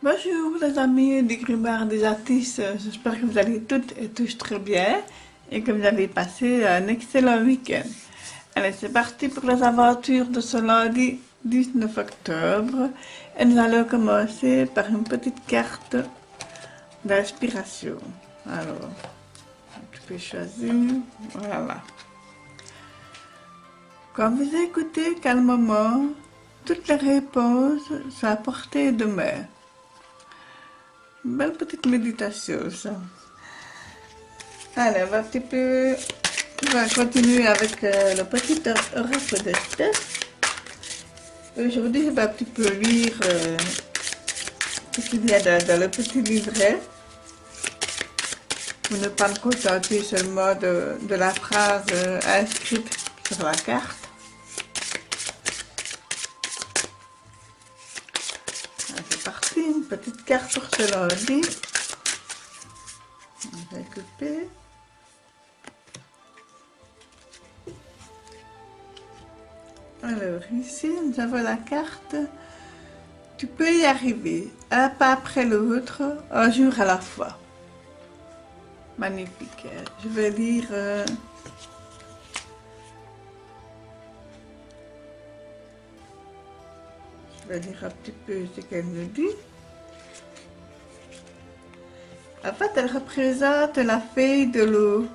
Bonjour les amis du Grimoire des artistes, j'espère que vous allez toutes et tous très bien et que vous avez passé un excellent week-end. Allez, c'est parti pour les aventures de ce lundi 19 octobre et nous allons commencer par une petite carte d'inspiration. Alors, tu peux choisir, voilà. Quand vous écoutez calmement, toutes les réponses sont à portée de main. Une belle petite méditation, ça. Allez, on va continuer avec le petit horaire de Steph. Aujourd'hui, je vais un petit peu lire ce qu'il y a dans le petit livret, pour ne pas me contenter seulement de la phrase inscrite sur la carte. C'est parti, une petite carte pour ce lundi. On va couper. Alors ici, nous avons la carte. Tu peux y arriver, un pas après l'autre, un jour à la fois. Magnifique. Je vais lire... un petit peu ce qu'elle nous dit. En fait, elle représente la feuille de l'eau.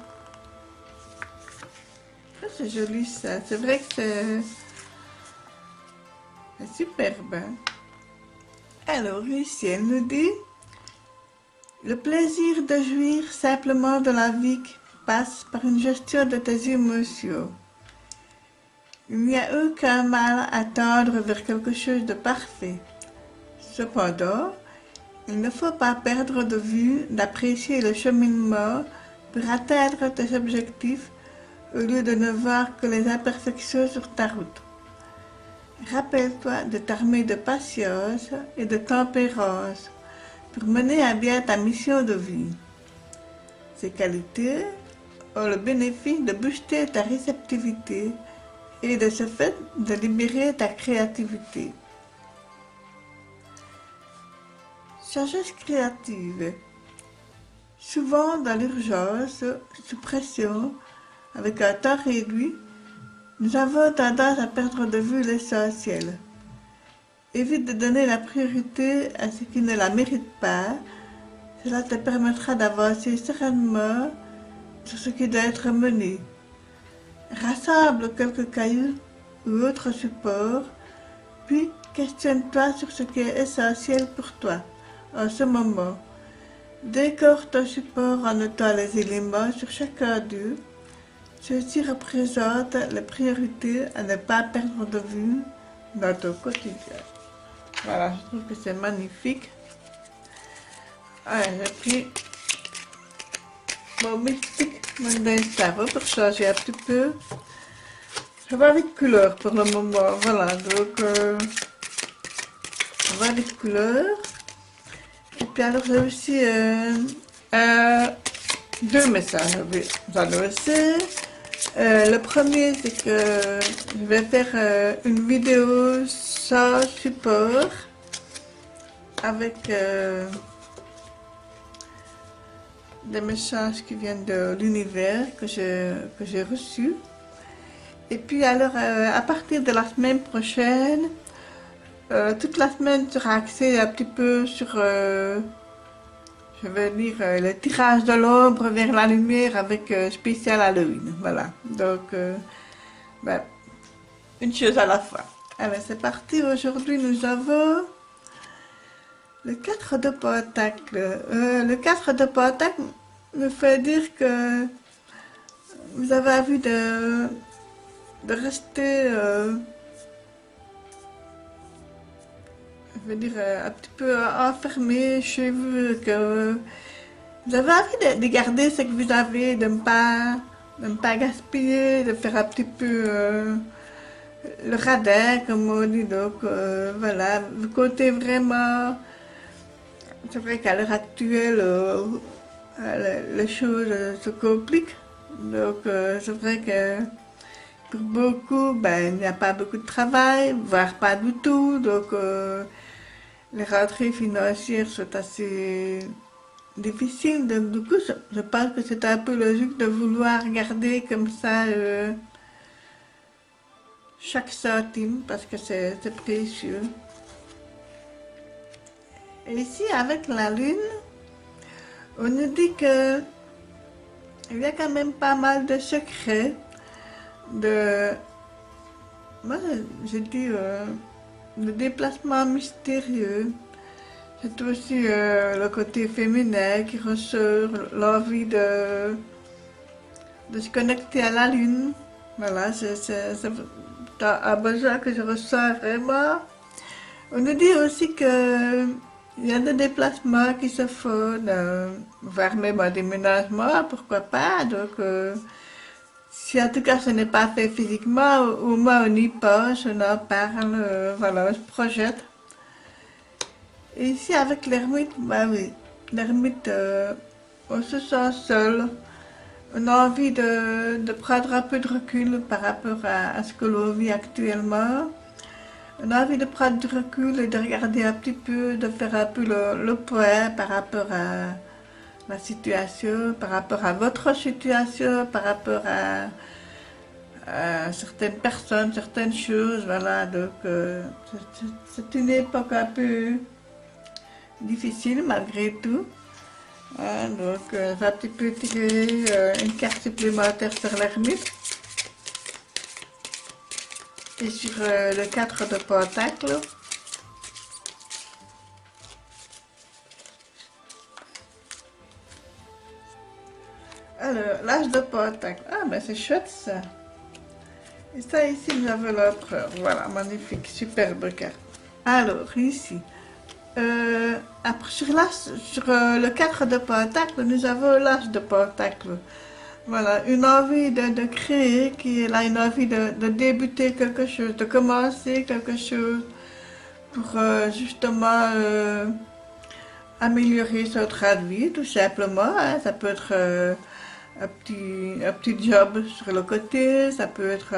C'est joli ça. C'est vrai que c'est superbe. Hein? Alors ici, elle nous dit: le plaisir de jouir simplement de la vie passe par une gestion de tes émotions. Il n'y a aucun mal à tendre vers quelque chose de parfait. Cependant, il ne faut pas perdre de vue d'apprécier le cheminement pour atteindre tes objectifs au lieu de ne voir que les imperfections sur ta route. Rappelle-toi de t'armer de patience et de tempérance pour mener à bien ta mission de vie. Ces qualités ont le bénéfice de booster ta réceptivité et de ce fait de libérer ta créativité. Sagesse créative. Souvent dans l'urgence, sous pression, avec un temps réduit, nous avons tendance à perdre de vue l'essentiel. Évite de donner la priorité à ce qui ne la mérite pas. Cela te permettra d'avancer sereinement sur ce qui doit être mené. Rassemble quelques cailloux ou autres supports, puis questionne-toi sur ce qui est essentiel pour toi en ce moment. Décore ton support en notant les éléments sur chacun d'eux. Ceux-ci représentent les priorités à ne pas perdre de vue dans ton quotidien. Voilà, je trouve que c'est magnifique. J'ai pris mon mystique Mondain Tarot pour changer un petit peu. Je vais avec couleur pour le moment. Voilà, donc on va avec couleur. Et puis alors j'ai aussi deux messages à vous annoncer. Le premier, c'est que je vais faire une vidéo sans support avec des messages qui viennent de l'univers que j'ai reçus. Et puis alors, à partir de la semaine prochaine, toute la semaine sera axée un petit peu sur, je vais dire, le tirage de l'ombre vers la lumière avec spécial Halloween. Voilà, donc une chose à la fois. Alors c'est parti, aujourd'hui nous avons le 4 de Pentacle. Le 4 de Pentacle me fait dire que vous avez envie de rester, je veux dire, un petit peu enfermé chez vous, que vous avez envie de garder ce que vous avez, de ne pas gaspiller, de faire un petit peu le radin, comme on dit. Donc voilà, vous comptez vraiment. C'est vrai qu'à l'heure actuelle, les choses se compliquent. Donc c'est vrai que pour beaucoup, il n'y a pas beaucoup de travail, voire pas du tout. Donc les rentrées financières sont assez difficiles. Donc, du coup, je pense que c'est un peu logique de vouloir garder comme ça chaque centime parce que c'est précieux. Et ici, avec la lune, on nous dit que il y a quand même pas mal de secrets, de, moi j'ai dit, de déplacements mystérieux. C'est aussi le côté féminin qui ressort, l'envie de se connecter à la lune. Voilà, c'est un besoin que je ressens vraiment. On nous dit aussi que il y a des déplacements qui se font, voire même un déménagement, pourquoi pas. Donc, si en tout cas ce n'est pas fait physiquement, au moins on y pense, on en parle, voilà, on se projette. Et ici avec l'ermite, bah oui, l'ermite, on se sent seul. On a envie de prendre un peu de recul par rapport à ce que l'on vit actuellement. On a envie de prendre du recul et de regarder un petit peu, de faire un peu le point par rapport à la situation, par rapport à votre situation, par rapport à certaines personnes, certaines choses, voilà. Donc, c'est une époque un peu difficile malgré tout. Hein, donc, je vais un petit peu tirer une carte supplémentaire sur l'ermite. Et sur le 4 de Pentacle. Alors, l'As de Pentacle. Ah, mais c'est chouette ça. Et ça, ici, nous avons l'empereur. Voilà, magnifique, superbe carte. Alors, ici, après, sur le 4 de Pentacle, nous avons l'As de Pentacle. Voilà, une envie de créer, qui est là, une envie de débuter quelque chose, de commencer quelque chose pour justement améliorer son train de vie, tout simplement. Hein. Ça peut être un petit job sur le côté, ça peut être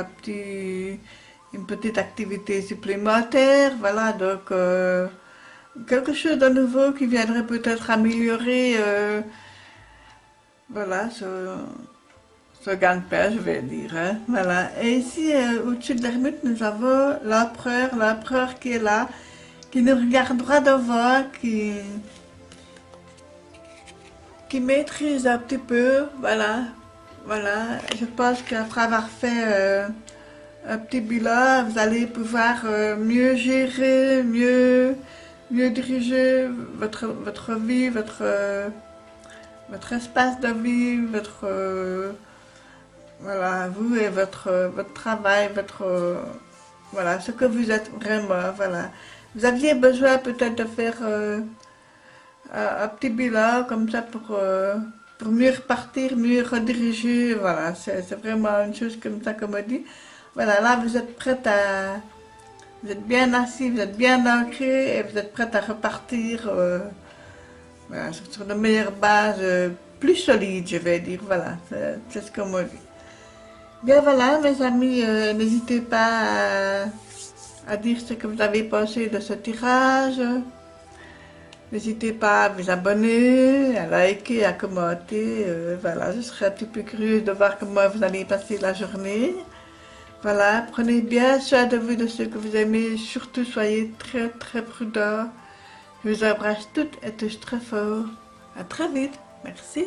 une petite activité supplémentaire, voilà, donc quelque chose de nouveau qui viendrait peut-être améliorer, voilà, ce gagne-pain, je vais dire, hein, voilà. Et ici, au-dessus de l'ermite, nous avons l'empereur qui est là, qui nous regarde droit devant, qui maîtrise un petit peu, voilà, voilà. Je pense qu'après avoir fait un petit bilan, vous allez pouvoir mieux gérer, mieux diriger votre vie, votre espace de vie, voilà, vous et votre travail, voilà, ce que vous êtes vraiment, voilà. Vous aviez besoin peut-être de faire un petit bilan comme ça pour mieux repartir, mieux rediriger, voilà, c'est vraiment une chose comme ça qu'on m'a dit. Voilà, là vous êtes prête vous êtes bien assis, vous êtes bien ancré et vous êtes prête à repartir voilà, sur de meilleures bases, plus solides, je vais dire, voilà, c'est ce qu'on m'a dit. Bien voilà, mes amis, n'hésitez pas à dire ce que vous avez pensé de ce tirage. N'hésitez pas à vous abonner, à liker, à commenter. Voilà, je serai un petit peu curieuse de voir comment vous allez passer la journée. Voilà, prenez bien soin de vous, de ceux que vous aimez. Surtout, soyez très très prudents. Je vous embrasse toutes et tous très fort. À très vite. Merci.